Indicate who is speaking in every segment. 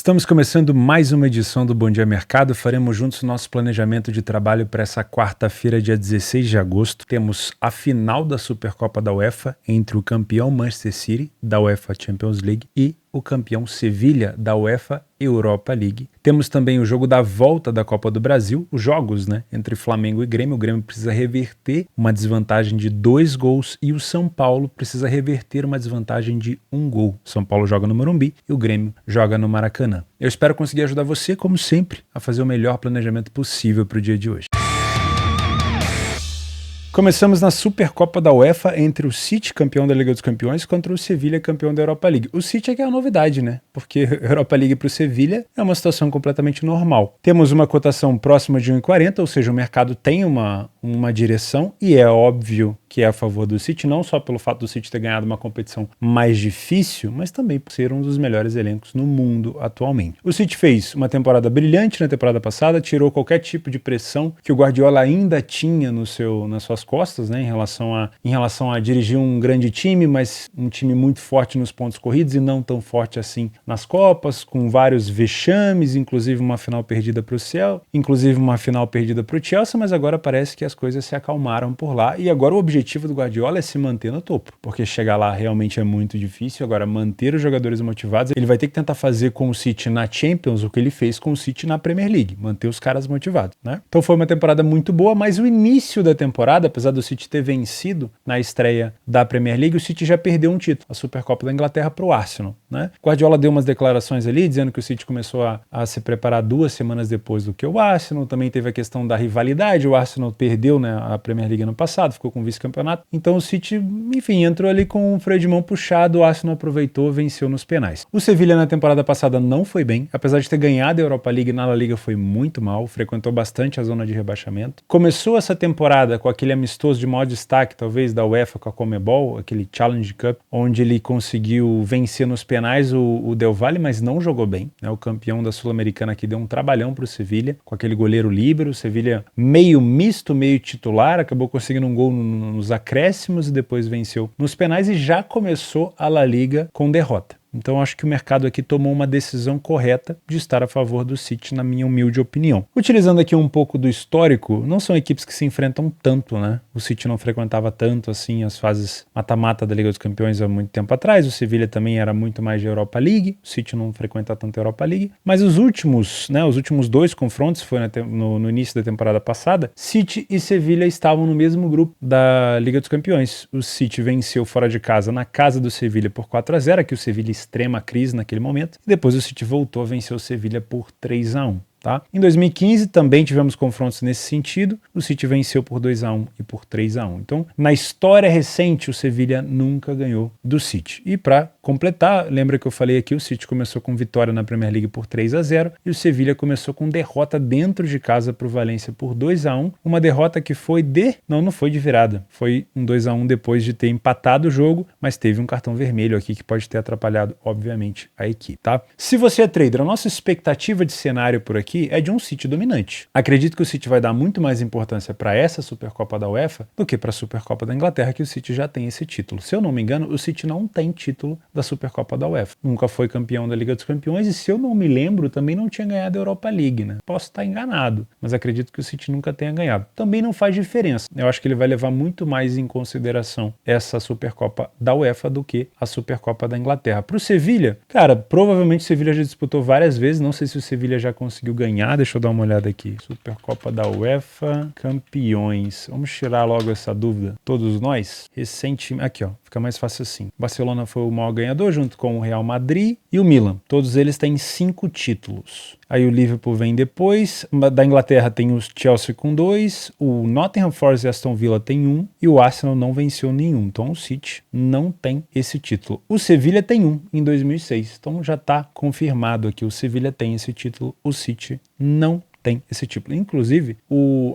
Speaker 1: Estamos começando mais uma edição do Bom Dia Mercado. Faremos juntos o nosso planejamento de trabalho para essa quarta-feira, dia 16 de agosto. Temos a final da Supercopa da UEFA entre o campeão Manchester City da UEFA Champions League e o campeão Sevilha da UEFA Europa League. Temos também o jogo da volta da Copa do Brasil, os jogos, entre Flamengo e Grêmio. O Grêmio precisa reverter uma desvantagem de 2 gols e o São Paulo precisa reverter uma desvantagem de 1 gol. São Paulo joga no Morumbi e o Grêmio joga no Maracanã. Eu espero conseguir ajudar você, como sempre, a fazer o melhor planejamento possível para o dia de hoje. Começamos na Supercopa da UEFA entre o City, campeão da Liga dos Campeões, contra o Sevilha, campeão da Europa League. O City é que é a novidade, Porque a Europa League para o Sevilha é uma situação completamente normal. Temos uma cotação próxima de 1,40, ou seja, o mercado tem uma direção e é óbvio que é a favor do City, não só pelo fato do City ter ganhado uma competição mais difícil, mas também por ser um dos melhores elencos no mundo atualmente. O City fez uma temporada brilhante na temporada passada, tirou qualquer tipo de pressão que o Guardiola ainda tinha nas suas costas, em relação a dirigir um grande time, mas um time muito forte nos pontos corridos e não tão forte assim nas Copas, com vários vexames, inclusive uma final perdida para o Chelsea, mas agora parece que as coisas se acalmaram por lá e agora o objetivo do Guardiola é se manter no topo, porque chegar lá realmente é muito difícil. Agora, manter os jogadores motivados, ele vai ter que tentar fazer com o City na Champions o que ele fez com o City na Premier League, manter os caras motivados, Então foi uma temporada muito boa, mas o início da temporada, apesar do City ter vencido na estreia da Premier League, o City já perdeu um título, a Supercopa da Inglaterra, para o Arsenal, Guardiola deu umas declarações ali, dizendo que o City começou a se preparar 2 semanas depois do que o Arsenal. Também teve a questão da rivalidade, o Arsenal perdeu a Premier League ano passado, ficou com vice-campeonato, então o City, enfim, entrou ali com o freio de mão puxado, o Arsenal aproveitou, venceu nos penais. O Sevilha na temporada passada não foi bem, apesar de ter ganhado a Europa League, na La Liga foi muito mal, frequentou bastante a zona de rebaixamento. Começou essa temporada com aquele amistoso de maior destaque, talvez, da UEFA com a Conmebol, aquele Challenge Cup, onde ele conseguiu vencer nos penais o Del Valle, mas não jogou bem, O campeão da Sul-Americana aqui deu um trabalhão para o Sevilha, com aquele goleiro líbero. O Sevilha meio misto, meio titular, acabou conseguindo um gol nos acréscimos e depois venceu nos penais e já começou a La Liga com derrota. Então acho que o mercado aqui tomou uma decisão correta de estar a favor do City, na minha humilde opinião. Utilizando aqui um pouco do histórico, não são equipes que se enfrentam tanto, O City não frequentava tanto assim as fases mata-mata da Liga dos Campeões há muito tempo atrás, o Sevilha também era muito mais de Europa League, o City não frequenta tanto a Europa League, mas os últimos 2 confrontos, foi no início da temporada passada, City e Sevilha estavam no mesmo grupo da Liga dos Campeões. O City venceu fora de casa, na casa do Sevilha por 4-0, aqui o Sevilha extrema crise naquele momento, e depois o City voltou a vencer o Sevilha por 3-1. Em 2015 também tivemos confrontos nesse sentido, o City venceu por 2-1 e por 3-1. Então, na história recente, o Sevilha nunca ganhou do City. E para completar, lembra que eu falei aqui, o City começou com vitória na Premier League por 3-0 e o Sevilha começou com derrota dentro de casa para o Valência por 2-1, uma derrota que foi não foi de virada, foi um 2-1 depois de ter empatado o jogo, mas teve um cartão vermelho aqui que pode ter atrapalhado, obviamente, a equipe, Se você é trader, a nossa expectativa de cenário por aqui é de um City dominante. Acredito que o City vai dar muito mais importância para essa Supercopa da UEFA do que para a Supercopa da Inglaterra, que o City já tem esse título. Se eu não me engano, o City não tem título da Supercopa da UEFA. Nunca foi campeão da Liga dos Campeões e, se eu não me lembro, também não tinha ganhado a Europa League, Posso estar enganado, mas acredito que o City nunca tenha ganhado. Também não faz diferença. Eu acho que ele vai levar muito mais em consideração essa Supercopa da UEFA do que a Supercopa da Inglaterra. Para o Sevilha, provavelmente o Sevilha já disputou várias vezes, não sei se o Sevilha já conseguiu ganhar, deixa eu dar uma olhada aqui. Supercopa da UEFA, campeões. Vamos tirar logo essa dúvida. Todos nós, recentemente, aqui fica mais fácil assim. Barcelona foi o maior ganhador, junto com o Real Madrid e o Milan. Todos eles têm 5 títulos. Aí o Liverpool vem depois, da Inglaterra tem os Chelsea com 2, o Nottingham Forest e Aston Villa tem 1 e o Arsenal não venceu nenhum. Então o City não tem esse título. O Sevilha tem 1 em 2006, então já está confirmado aqui. O Sevilha tem esse título, o City não tem esse título. Inclusive,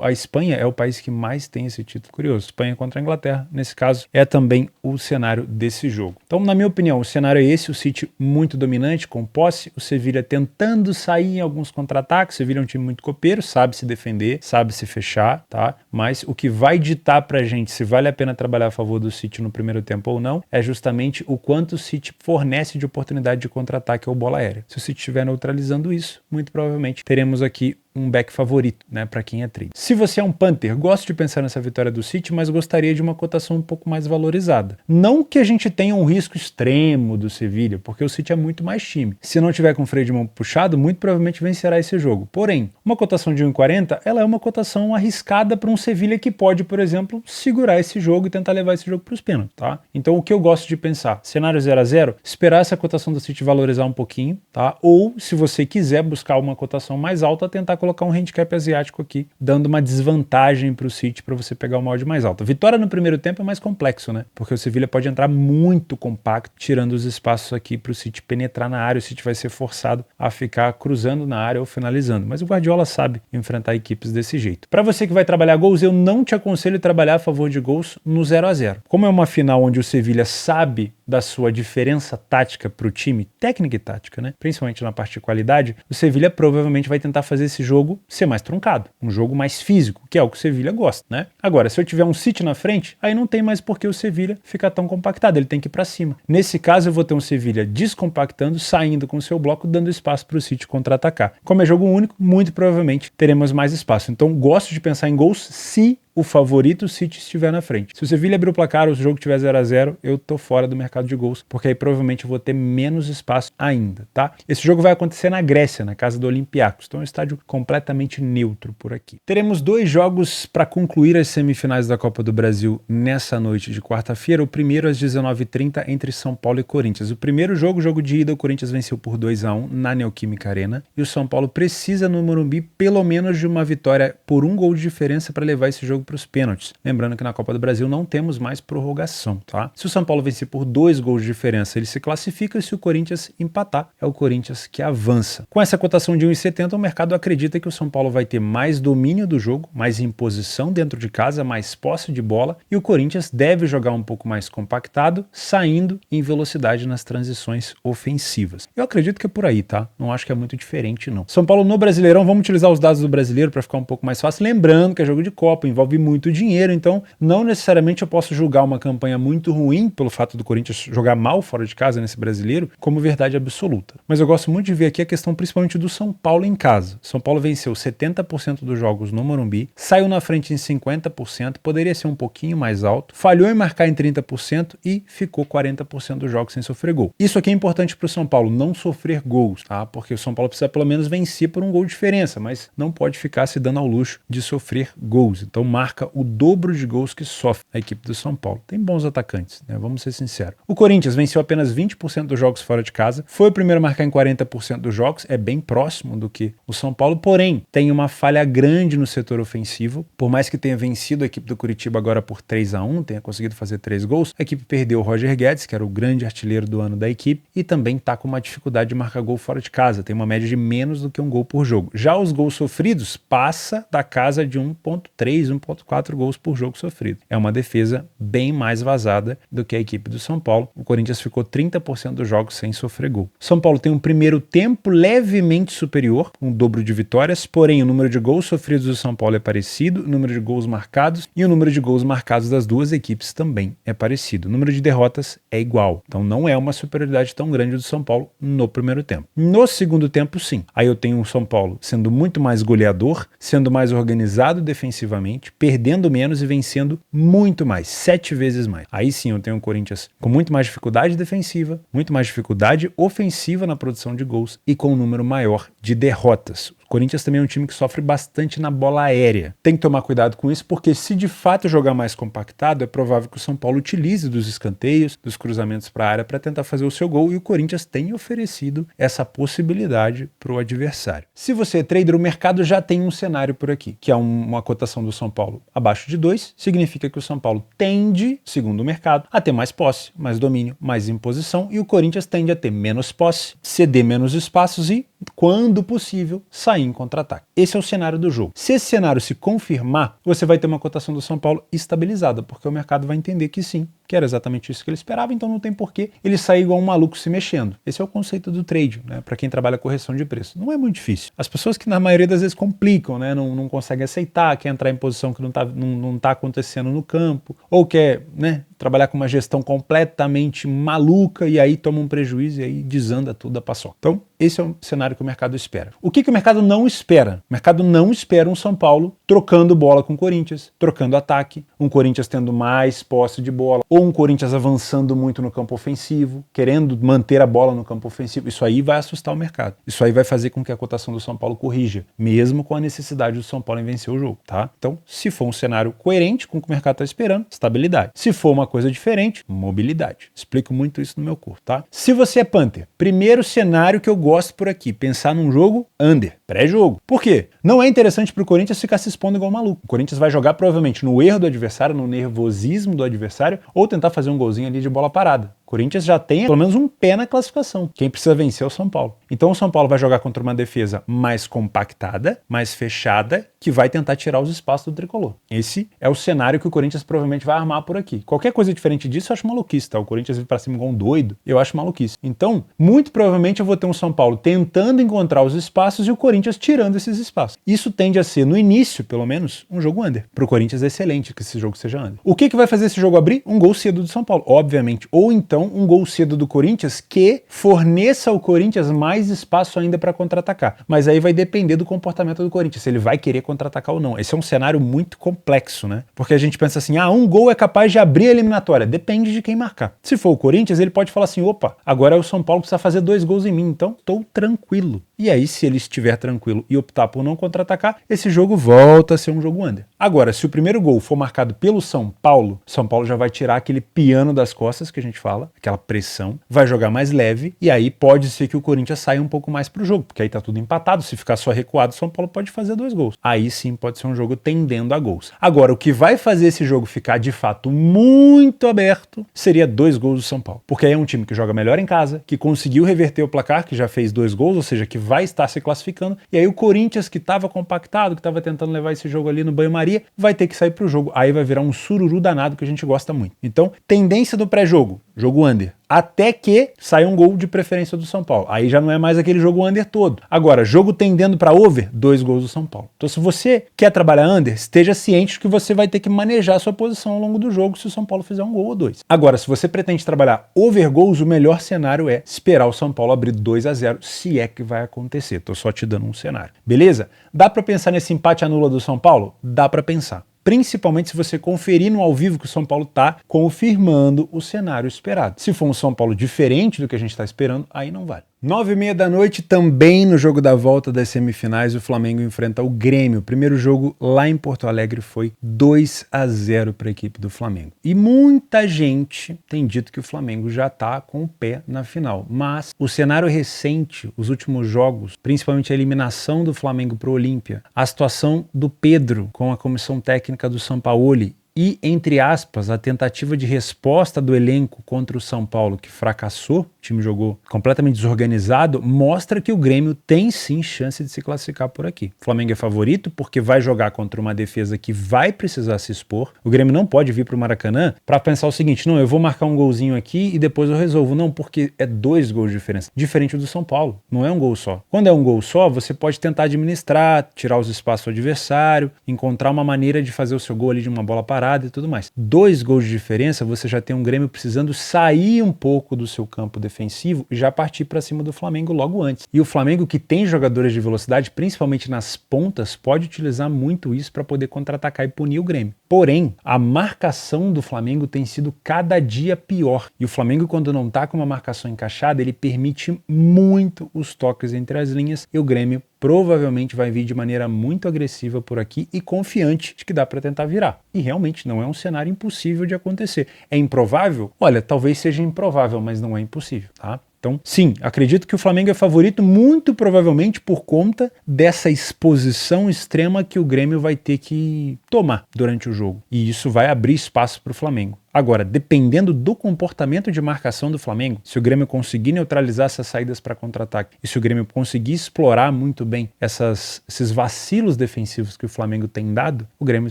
Speaker 1: a Espanha é o país que mais tem esse título. Curioso, Espanha contra a Inglaterra, nesse caso, é também o cenário desse jogo. Então, na minha opinião, o cenário é esse, o City muito dominante, com posse, o Sevilla tentando sair em alguns contra-ataques, o Sevilla é um time muito copeiro, sabe se defender, sabe se fechar, tá? Mas o que vai ditar pra gente se vale a pena trabalhar a favor do City no primeiro tempo ou não, é justamente o quanto o City fornece de oportunidade de contra-ataque ou bola aérea. Se o City estiver neutralizando isso, muito provavelmente teremos aqui um back favorito, né, para quem é trade. Se você é um punter, gosto de pensar nessa vitória do City, mas gostaria de uma cotação um pouco mais valorizada. Não que a gente tenha um risco extremo do Sevilla, porque o City é muito mais time. Se não tiver com o freio de mão puxado, muito provavelmente vencerá esse jogo. Porém, uma cotação de 1,40, ela é uma cotação arriscada para um Sevilla que pode, por exemplo, segurar esse jogo e tentar levar esse jogo para os pênaltis, tá? Então, o que eu gosto de pensar, cenário 0-0, esperar essa cotação do City valorizar um pouquinho, tá? Ou, se você quiser buscar uma cotação mais alta, tentar colocar um handicap asiático aqui, dando uma desvantagem para o City para você pegar uma odd mais alta. Vitória no primeiro tempo é mais complexo, né? Porque o Sevilla pode entrar muito compacto, tirando os espaços aqui para o City penetrar na área. O City vai ser forçado a ficar cruzando na área ou finalizando. Mas o Guardiola sabe enfrentar equipes desse jeito. Para você que vai trabalhar gols, eu não te aconselho trabalhar a favor de gols no 0-0. Como é uma final onde o Sevilla sabe da sua diferença tática para o time, técnica e tática, né? Principalmente na parte de qualidade, o Sevilla provavelmente vai tentar fazer esse jogo ser mais truncado, um jogo mais físico, que é o que o Sevilla gosta, né? Agora, se eu tiver um City na frente, aí não tem mais por que o Sevilla ficar tão compactado, ele tem que ir para cima. Nesse caso, eu vou ter um Sevilla descompactando, saindo com o seu bloco, dando espaço para o City contra-atacar. Como é jogo único, muito provavelmente teremos mais espaço. Então, gosto de pensar em gols se o favorito City estiver na frente. Se o Sevilla abrir o placar, o jogo tiver 0-0, eu tô fora do mercado de gols, porque aí provavelmente eu vou ter menos espaço ainda, tá? Esse jogo vai acontecer na Grécia, na casa do Olympiacos, então é um estádio completamente neutro por aqui. Teremos 2 jogos para concluir as semifinais da Copa do Brasil nessa noite de quarta-feira. O primeiro às 19h30 entre São Paulo e Corinthians. O primeiro jogo de ida, o Corinthians venceu por 2-1 na Neoquímica Arena, e o São Paulo precisa no Morumbi pelo menos de uma vitória por 1 gol de diferença para levar esse jogo para os pênaltis. Lembrando que na Copa do Brasil não temos mais prorrogação, tá? Se o São Paulo vencer por 2 gols de diferença, ele se classifica, e se o Corinthians empatar, é o Corinthians que avança. Com essa cotação de 1,70, o mercado acredita que o São Paulo vai ter mais domínio do jogo, mais imposição dentro de casa, mais posse de bola, e o Corinthians deve jogar um pouco mais compactado, saindo em velocidade nas transições ofensivas. Eu acredito que é por aí, tá? Não acho que é muito diferente, não. São Paulo no Brasileirão, vamos utilizar os dados do Brasileiro para ficar um pouco mais fácil, lembrando que é jogo de Copa, envolve muito dinheiro, então não necessariamente eu posso julgar uma campanha muito ruim pelo fato do Corinthians jogar mal fora de casa nesse Brasileiro como verdade absoluta. Mas eu gosto muito de ver aqui a questão principalmente do São Paulo em casa. São Paulo venceu 70% dos jogos no Morumbi, saiu na frente em 50%, poderia ser um pouquinho mais alto, falhou em marcar em 30% e ficou 40% dos jogos sem sofrer gol. Isso aqui é importante para o São Paulo, não sofrer gols, tá? Porque o São Paulo precisa pelo menos vencer por 1 gol de diferença, mas não pode ficar se dando ao luxo de sofrer gols. Então marca o dobro de gols que sofre a equipe do São Paulo. Tem bons atacantes, né? Vamos ser sinceros. O Corinthians venceu apenas 20% dos jogos fora de casa, foi o primeiro a marcar em 40% dos jogos, é bem próximo do que o São Paulo, porém tem uma falha grande no setor ofensivo. Por mais que tenha vencido a equipe do Curitiba agora por 3-1, tenha conseguido fazer 3 gols, a equipe perdeu o Roger Guedes, que era o grande artilheiro do ano da equipe, e também está com uma dificuldade de marcar gol fora de casa, tem uma média de menos do que 1 gol por jogo. Já os gols sofridos passa da casa de 1,3, 1,4 gols por jogo sofrido. É uma defesa bem mais vazada do que a equipe do São Paulo. O Corinthians ficou 30% dos jogos sem sofrer gol. São Paulo tem um primeiro tempo levemente superior, um dobro de vitórias, porém o número de gols sofridos do São Paulo é parecido, o número de gols marcados e o número de gols marcados das duas equipes também é parecido. O número de derrotas é igual. Então não é uma superioridade tão grande do São Paulo no primeiro tempo. No segundo tempo, sim. Aí eu tenho o São Paulo sendo muito mais goleador, sendo mais organizado defensivamente, perdendo menos e vencendo muito mais, 7 vezes mais. Aí sim eu tenho o Corinthians com muito mais dificuldade defensiva, muito mais dificuldade ofensiva na produção de gols e com um número maior de derrotas. O Corinthians também é um time que sofre bastante na bola aérea. Tem que tomar cuidado com isso, porque se de fato jogar mais compactado, é provável que o São Paulo utilize dos escanteios, dos cruzamentos para a área para tentar fazer o seu gol, e o Corinthians tem oferecido essa possibilidade para o adversário. Se você é trader, o mercado já tem um cenário por aqui, que é uma cotação do São Paulo abaixo de 2, significa que o São Paulo tende, segundo o mercado, a ter mais posse, mais domínio, mais imposição, e o Corinthians tende a ter menos posse, ceder menos espaços e quando possível, sair em contra-ataque. Esse é o cenário do jogo. Se esse cenário se confirmar, você vai ter uma cotação do São Paulo estabilizada, porque o mercado vai entender que sim, que era exatamente isso que ele esperava, então não tem porquê ele sair igual um maluco se mexendo. Esse é o conceito do trade, né? Para quem trabalha correção de preço. Não é muito difícil. As pessoas que na maioria das vezes complicam, né? Não conseguem aceitar, quer entrar em posição que não tá acontecendo no campo, ou quer, né, trabalhar com uma gestão completamente maluca e aí toma um prejuízo e aí desanda tudo a paçoca. Então, esse é o cenário que o mercado espera. O que o mercado não espera? O mercado não espera um São Paulo trocando bola com o Corinthians, trocando ataque, um Corinthians tendo mais posse de bola, ou um Corinthians avançando muito no campo ofensivo, querendo manter a bola no campo ofensivo. Isso aí vai assustar o mercado. Isso aí vai fazer com que a cotação do São Paulo corrija, mesmo com a necessidade do São Paulo em vencer o jogo, tá? Então, se for um cenário coerente com o que o mercado está esperando, estabilidade. Se for uma coisa diferente, mobilidade. Explico muito isso no meu curso, tá? Se você é Panther, primeiro cenário que eu gosto por aqui, pensar num jogo under, pré-jogo. Por quê? Não é interessante pro Corinthians ficar se expondo igual maluco. O Corinthians vai jogar provavelmente no erro do adversário, no nervosismo do adversário, ou tentar fazer um golzinho ali de bola parada. O Corinthians já tem pelo menos um pé na classificação. Quem precisa vencer é o São Paulo. Então o São Paulo vai jogar contra uma defesa mais compactada, mais fechada, que vai tentar tirar os espaços do tricolor. Esse é o cenário que o Corinthians provavelmente vai armar por aqui. Qualquer coisa diferente disso eu acho maluquice, tá? O Corinthians vir pra cima igual um doido, eu acho maluquice. Então, muito provavelmente eu vou ter um São Paulo tentando encontrar os espaços e o Corinthians tirando esses espaços. Isso tende a ser, no início, pelo menos, um jogo under. Pro Corinthians é excelente que esse jogo seja under. O que vai fazer esse jogo abrir? Um gol cedo do São Paulo, obviamente. Ou então um gol cedo do Corinthians que forneça ao Corinthians mais espaço ainda para contra-atacar. Mas aí vai depender do comportamento do Corinthians, se ele vai querer contra-atacar ou não. Esse é um cenário muito complexo, né? Porque a gente pensa assim, um gol é capaz de abrir a eliminatória. Depende de quem marcar. Se for o Corinthians, ele pode falar assim, opa, agora o São Paulo precisa fazer 2 gols em mim, então estou tranquilo. E aí, se ele estiver tranquilo e optar por não contra-atacar, esse jogo volta a ser um jogo under. Agora, se o primeiro gol for marcado pelo São Paulo já vai tirar aquele piano das costas que a gente fala, aquela pressão, vai jogar mais leve e aí pode ser que o Corinthians saia um pouco mais pro jogo, porque aí tá tudo empatado, se ficar só recuado, o São Paulo pode fazer 2 gols. Aí sim pode ser um jogo tendendo a gols. Agora, o que vai fazer esse jogo ficar de fato muito aberto seria 2 gols do São Paulo, porque aí é um time que joga melhor em casa, que conseguiu reverter o placar, que já fez 2 gols, ou seja, que vai estar se classificando, e aí o Corinthians que estava compactado, que estava tentando levar esse jogo ali no banho-maria, vai ter que sair pro jogo. Aí vai virar um sururu danado que a gente gosta muito. Então, tendência do pré-jogo, jogo under. Até que saia um gol de preferência do São Paulo. Aí já não é mais aquele jogo under todo. Agora, jogo tendendo para over, 2 gols do São Paulo. Então, se você quer trabalhar under, esteja ciente de que você vai ter que manejar a sua posição ao longo do jogo se o São Paulo fizer um gol ou 2. Agora, se você pretende trabalhar over gols, o melhor cenário é esperar o São Paulo abrir 2-0, se é que vai acontecer. Tô só te dando um cenário. Beleza? Dá para pensar nesse empate anula do São Paulo? Dá para pensar. Principalmente se você conferir no ao vivo que o São Paulo está confirmando o cenário esperado. Se for um São Paulo diferente do que a gente está esperando, aí não vale. 9h30 da noite, também no jogo da volta das semifinais, o Flamengo enfrenta o Grêmio. O primeiro jogo lá em Porto Alegre foi 2-0 para a equipe do Flamengo. E muita gente tem dito que o Flamengo já está com o pé na final. Mas o cenário recente, os últimos jogos, principalmente a eliminação do Flamengo para o Olímpia, a situação do Pedro com a comissão técnica do Sampaoli, e, entre aspas, a tentativa de resposta do elenco contra o São Paulo, que fracassou, o time jogou completamente desorganizado, mostra que o Grêmio tem sim chance de se classificar por aqui. O Flamengo é favorito porque vai jogar contra uma defesa que vai precisar se expor. O Grêmio não pode vir para o Maracanã para pensar o seguinte, não, eu vou marcar um golzinho aqui e depois eu resolvo. Não, porque é 2 gols de diferença. Diferente do São Paulo, não é um gol só. Quando é um gol só, você pode tentar administrar, tirar os espaços do adversário, encontrar uma maneira de fazer o seu gol ali de uma bola parada e tudo mais. 2 gols de diferença, você já tem um Grêmio precisando sair um pouco do seu campo defensivo e já partir para cima do Flamengo logo antes. E o Flamengo, que tem jogadores de velocidade, principalmente nas pontas, pode utilizar muito isso para poder contra-atacar e punir o Grêmio. Porém, a marcação do Flamengo tem sido cada dia pior. E o Flamengo, quando não está com uma marcação encaixada, ele permite muito os toques entre as linhas e o Grêmio provavelmente vai vir de maneira muito agressiva por aqui e confiante de que dá para tentar virar. E realmente não é um cenário impossível de acontecer. É improvável? Olha, talvez seja improvável, mas não é impossível, tá? Então, sim, acredito que o Flamengo é favorito muito provavelmente por conta dessa exposição extrema que o Grêmio vai ter que tomar durante o jogo. E isso vai abrir espaço para o Flamengo. Agora, dependendo do comportamento de marcação do Flamengo, se o Grêmio conseguir neutralizar essas saídas para contra-ataque e se o Grêmio conseguir explorar muito bem esses vacilos defensivos que o Flamengo tem dado, o Grêmio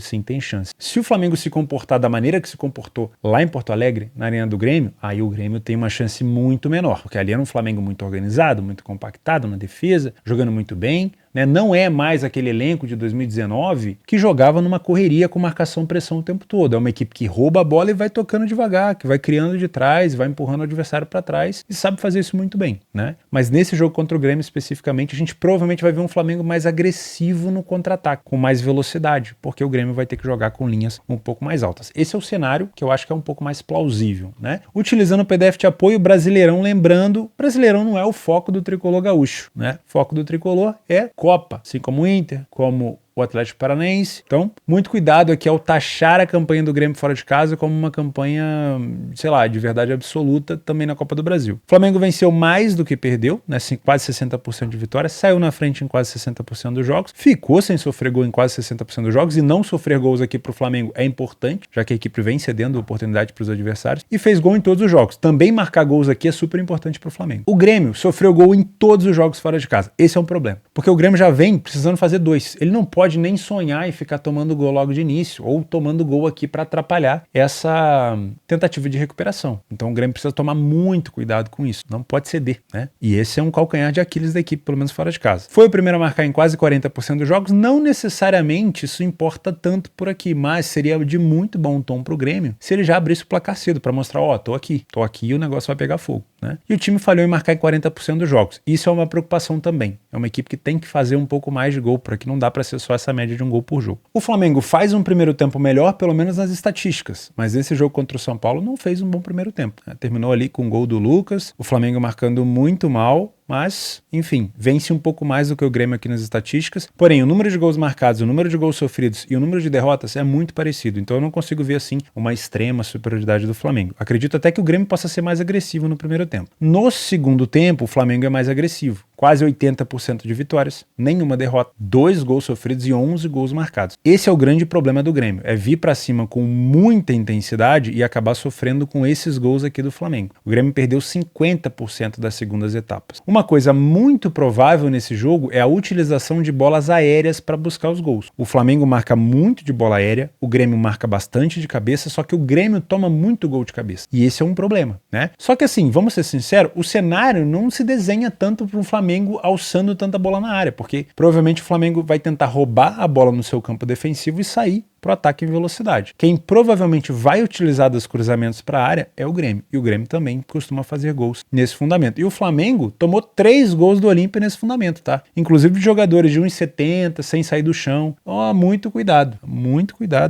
Speaker 1: sim tem chance. Se o Flamengo se comportar da maneira que se comportou lá em Porto Alegre, na Arena do Grêmio, aí o Grêmio tem uma chance muito menor, porque ali era um Flamengo muito organizado, muito compactado na defesa, jogando muito bem, né? Não é mais aquele elenco de 2019 que jogava numa correria com marcação-pressão o tempo todo. É uma equipe que rouba a bola e vai tocando devagar, que vai criando de trás, vai empurrando o adversário para trás e sabe fazer isso muito bem, né? Mas nesse jogo contra o Grêmio especificamente, a gente provavelmente vai ver um Flamengo mais agressivo no contra-ataque, com mais velocidade, porque o Grêmio vai ter que jogar com linhas um pouco mais altas. Esse é o cenário que eu acho que é um pouco mais plausível, né? Utilizando o PDF de apoio, Brasileirão, lembrando, Brasileirão não é o foco do tricolor gaúcho, né? O foco do tricolor é Copa, assim como o Inter, como o Atlético Paranaense. Então, muito cuidado aqui ao taxar a campanha do Grêmio fora de casa como uma campanha, sei lá, de verdade absoluta também na Copa do Brasil. O Flamengo venceu mais do que perdeu, né, quase 60% de vitórias, saiu na frente em quase 60% dos jogos, ficou sem sofrer gol em quase 60% dos jogos, e não sofrer gols aqui para o Flamengo é importante, já que a equipe vem cedendo oportunidade para os adversários, e fez gol em todos os jogos. Também marcar gols aqui é super importante para o Flamengo. O Grêmio sofreu gol em todos os jogos fora de casa. Esse é um problema, porque o Grêmio já vem precisando fazer 2. Ele não pode nem sonhar em ficar tomando gol logo de início, ou tomando gol aqui para atrapalhar essa tentativa de recuperação. Então o Grêmio precisa tomar muito cuidado com isso, não pode ceder, né? E esse é um calcanhar de Aquiles da equipe, pelo menos fora de casa. Foi o primeiro a marcar em quase 40% dos jogos, não necessariamente isso importa tanto por aqui, mas seria de muito bom tom pro Grêmio se ele já abrisse o placar cedo para mostrar, ó, tô aqui e o negócio vai pegar fogo, né? E o time falhou em marcar em 40% dos jogos. Isso é uma preocupação também. É uma equipe que tem que fazer um pouco mais de gol, por aqui não dá para ser só essa média de um gol por jogo. O Flamengo faz um primeiro tempo melhor, pelo menos nas estatísticas, mas nesse jogo contra o São Paulo não fez um bom primeiro tempo, né? Terminou ali com o gol do Lucas, o Flamengo marcando muito mal, mas, enfim, vence um pouco mais do que o Grêmio aqui nas estatísticas. Porém, o número de gols marcados, o número de gols sofridos e o número de derrotas é muito parecido. Então eu não consigo ver, assim, uma extrema superioridade do Flamengo. Acredito até que o Grêmio possa ser mais agressivo no primeiro tempo. No segundo tempo, o Flamengo é mais agressivo. Quase 80% de vitórias, nenhuma derrota, 2 gols sofridos e 11 gols marcados. Esse é o grande problema do Grêmio, é vir pra cima com muita intensidade e acabar sofrendo com esses gols aqui do Flamengo. O Grêmio perdeu 50% das segundas etapas. Uma coisa muito provável nesse jogo é a utilização de bolas aéreas para buscar os gols. O Flamengo marca muito de bola aérea, o Grêmio marca bastante de cabeça, só que o Grêmio toma muito gol de cabeça. E esse é um problema, né? Só que assim, vamos ser sinceros, o cenário não se desenha tanto para o Flamengo alçando tanta bola na área, porque provavelmente o Flamengo vai tentar roubar a bola no seu campo defensivo e sair pro ataque em velocidade. Quem provavelmente vai utilizar dos cruzamentos para a área é o Grêmio. E o Grêmio também costuma fazer gols nesse fundamento. E o Flamengo tomou 3 gols do Olímpia nesse fundamento, tá? Inclusive de jogadores de 1,70, sem sair do chão. Ó, muito cuidado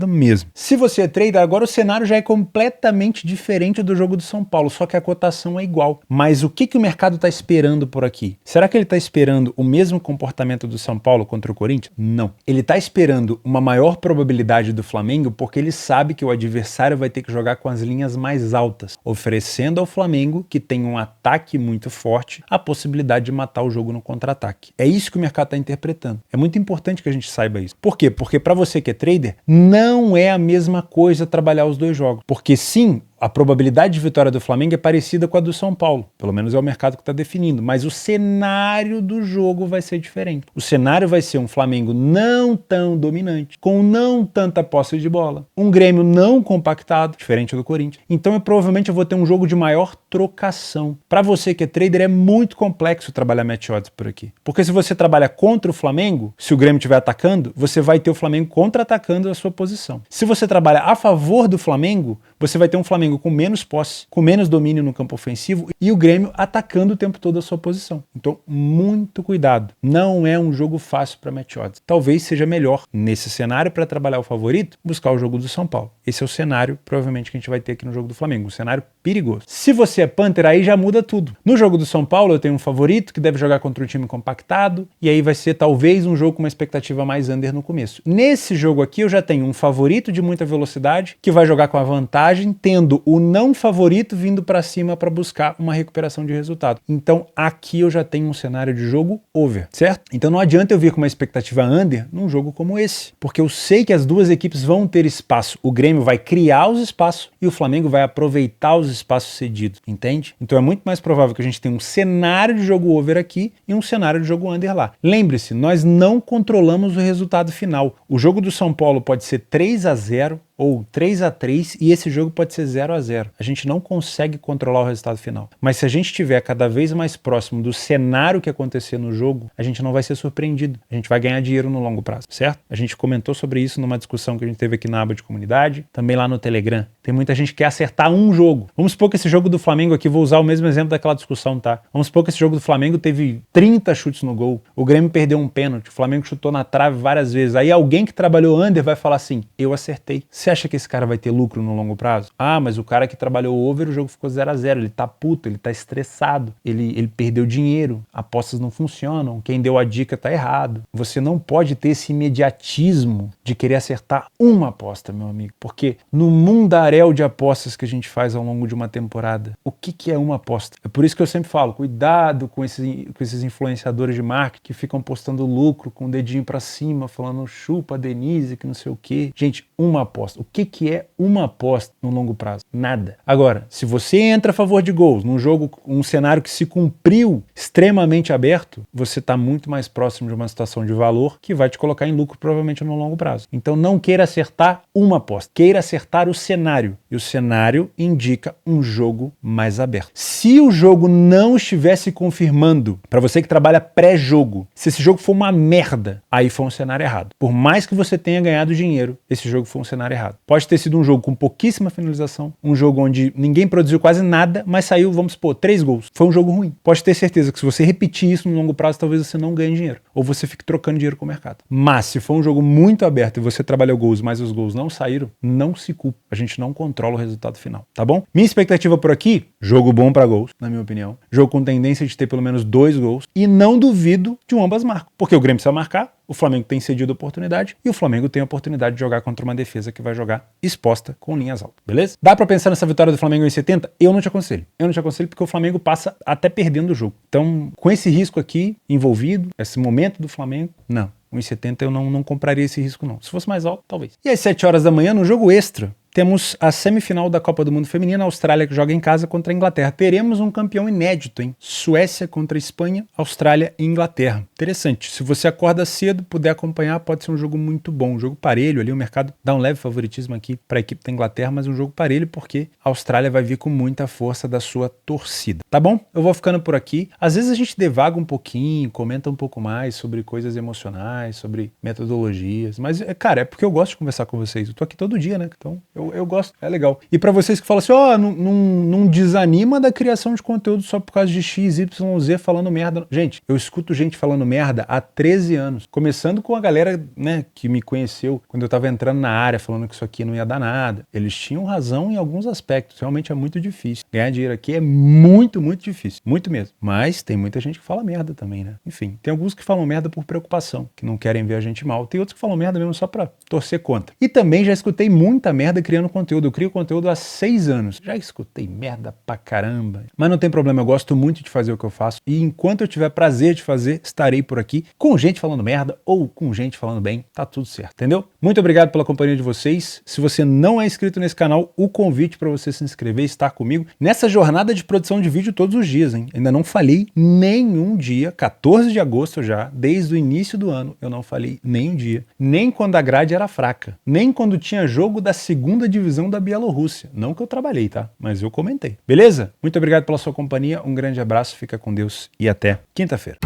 Speaker 1: mesmo. Se você é trader, agora o cenário já é completamente diferente do jogo do São Paulo, só que a cotação é igual. Mas o que o mercado tá esperando por aqui? Será que ele tá esperando o mesmo comportamento do São Paulo contra o Corinthians? Não. Ele tá esperando uma maior probabilidade do Flamengo porque ele sabe que o adversário vai ter que jogar com as linhas mais altas, oferecendo ao Flamengo, que tem um ataque muito forte, a possibilidade de matar o jogo no contra-ataque. É isso que o mercado está interpretando. É muito importante que a gente saiba isso. Por quê? Porque para você que é trader, não é a mesma coisa trabalhar os dois jogos. Porque sim, a probabilidade de vitória do Flamengo é parecida com a do São Paulo. Pelo menos é o mercado que está definindo. Mas o cenário do jogo vai ser diferente. O cenário vai ser um Flamengo não tão dominante, com não tanta posse de bola. Um Grêmio não compactado, diferente do Corinthians. Então provavelmente eu vou ter um jogo de maior trocação. Para você que é trader, é muito complexo trabalhar match odds por aqui. Porque se você trabalha contra o Flamengo, se o Grêmio estiver atacando, você vai ter o Flamengo contra-atacando a sua posição. Se você trabalha a favor do Flamengo, você vai ter um Flamengo com menos posse, com menos domínio no campo ofensivo e o Grêmio atacando o tempo todo a sua posição. Então, muito cuidado. Não é um jogo fácil para match odds. Talvez seja melhor, nesse cenário, para trabalhar o favorito, buscar o jogo do São Paulo. Esse é o cenário, provavelmente, que a gente vai ter aqui no jogo do Flamengo. Um cenário perigoso. Se você é Panther, aí já muda tudo. No jogo do São Paulo, eu tenho um favorito que deve jogar contra um time compactado e aí vai ser talvez um jogo com uma expectativa mais under no começo. Nesse jogo aqui, eu já tenho um favorito de muita velocidade que vai jogar com a vantagem, tendo vendo o não favorito vindo para cima para buscar uma recuperação de resultado. Então aqui eu já tenho um cenário de jogo over, certo? Então não adianta eu vir com uma expectativa under num jogo como esse, porque eu sei que as duas equipes vão ter espaço. O Grêmio vai criar os espaços e o Flamengo vai aproveitar os espaços cedidos, entende? Então é muito mais provável que a gente tenha um cenário de jogo over aqui e um cenário de jogo under lá. Lembre-se, nós não controlamos o resultado final. O jogo do São Paulo pode ser 3-0 ou 3-3 e esse jogo pode ser 0-0. A gente não consegue controlar o resultado final. Mas se a gente estiver cada vez mais próximo do cenário que acontecer no jogo, a gente não vai ser surpreendido. A gente vai ganhar dinheiro no longo prazo, certo? A gente comentou sobre isso numa discussão que a gente teve aqui na aba de comunidade, também lá no Telegram. Tem muita gente que quer acertar um jogo. Vamos supor que esse jogo do Flamengo aqui, vou usar o mesmo exemplo daquela discussão, tá? Vamos supor que esse jogo do Flamengo teve 30 chutes no gol. O Grêmio perdeu um pênalti, o Flamengo chutou na trave várias vezes. Aí alguém que trabalhou under vai falar assim, eu acertei. Você acha que esse cara vai ter lucro no longo prazo? Ah, mas o cara que trabalhou over, o jogo ficou 0-0, ele tá puto, ele tá estressado, ele perdeu dinheiro, apostas não funcionam, quem deu a dica tá errado. Você não pode ter esse imediatismo de querer acertar uma aposta, meu amigo, porque no mundaréu de apostas que a gente faz ao longo de uma temporada, o que é uma aposta? É por isso que eu sempre falo, cuidado com esses influenciadores de marketing que ficam postando lucro com o dedinho pra cima, falando chupa Denise, que não sei o quê. Gente, uma aposta. O que é uma aposta no longo prazo? Nada. Agora, se você entra a favor de gols num jogo, um cenário que se cumpriu extremamente aberto, você está muito mais próximo de uma situação de valor que vai te colocar em lucro provavelmente no longo prazo. Então não queira acertar uma aposta, queira acertar o cenário. E o cenário indica um jogo mais aberto. Se o jogo não estivesse confirmando, para você que trabalha pré-jogo, se esse jogo for uma merda, aí foi um cenário errado. Por mais que você tenha ganhado dinheiro, esse jogo foi um cenário errado. Pode ter sido um jogo com pouquíssima finalização, um jogo onde ninguém produziu quase nada, mas saiu, vamos supor, 3 gols. Foi um jogo ruim. Pode ter certeza que se você repetir isso no longo prazo, talvez você não ganhe dinheiro. Ou você fique trocando dinheiro com o mercado. Mas se for um jogo muito aberto e você trabalhou gols, mas os gols não saíram, não se culpe. A gente não controla o resultado final, tá bom? Minha expectativa por aqui, jogo bom para gols, na minha opinião. Jogo com tendência de ter pelo menos 2 gols. E não duvido de um ambas marcam. Porque o Grêmio precisa marcar, o Flamengo tem cedido oportunidade e o Flamengo tem a oportunidade de jogar contra uma defesa que vai jogar exposta com linhas altas, beleza? Dá pra pensar nessa vitória do Flamengo em 70? Eu não te aconselho. Eu não te aconselho porque o Flamengo passa até perdendo o jogo. Então, com esse risco aqui envolvido, esse momento do Flamengo, não. 1,70 eu não compraria esse risco não. Se fosse mais alto, talvez. E às 7 horas da manhã, no jogo extra, temos a semifinal da Copa do Mundo Feminina, a Austrália que joga em casa contra a Inglaterra. Teremos um campeão inédito, hein? Suécia contra a Espanha, Austrália e Inglaterra. Interessante. Se você acorda cedo, puder acompanhar, pode ser um jogo muito bom. Um jogo parelho ali, o mercado dá um leve favoritismo aqui para a equipe da Inglaterra, mas um jogo parelho porque a Austrália vai vir com muita força da sua torcida. Tá bom? Eu vou ficando por aqui. Às vezes a gente devaga um pouquinho, comenta um pouco mais sobre coisas emocionais, sobre metodologias, mas, cara, é porque eu gosto de conversar com vocês. Eu tô aqui todo dia, né? Então, eu gosto, é legal. E pra vocês que falam assim, não desanima da criação de conteúdo só por causa de X, Y, Z falando merda. Gente, eu escuto gente falando merda há 13 anos. Começando com a galera, né, que me conheceu quando eu tava entrando na área, falando que isso aqui não ia dar nada. Eles tinham razão em alguns aspectos. Realmente é muito difícil. Ganhar dinheiro aqui é muito, muito difícil. Muito mesmo. Mas tem muita gente que fala merda também, né? Enfim, tem alguns que falam merda por preocupação, que não querem ver a gente mal. Tem outros que falam merda mesmo só pra torcer contra. E também já escutei muita merda criando conteúdo. Eu crio conteúdo há 6 anos. Já escutei merda pra caramba. Mas não tem problema, eu gosto muito de fazer o que eu faço. E enquanto eu tiver prazer de fazer, estarei por aqui com gente falando merda ou com gente falando bem. Tá tudo certo, entendeu? Muito obrigado pela companhia de vocês. Se você não é inscrito nesse canal, o convite para você se inscrever e estar comigo nessa jornada de produção de vídeo todos os dias, hein? Ainda não falhei nenhum dia. 14 de agosto já, desde o início do ano, eu não falhei nenhum dia. Nem quando a grade era fraca. Nem quando tinha jogo da segunda divisão da Bielorrússia. Não que eu trabalhei, tá? Mas eu comentei. Beleza? Muito obrigado pela sua companhia, um grande abraço, fica com Deus e até quinta-feira.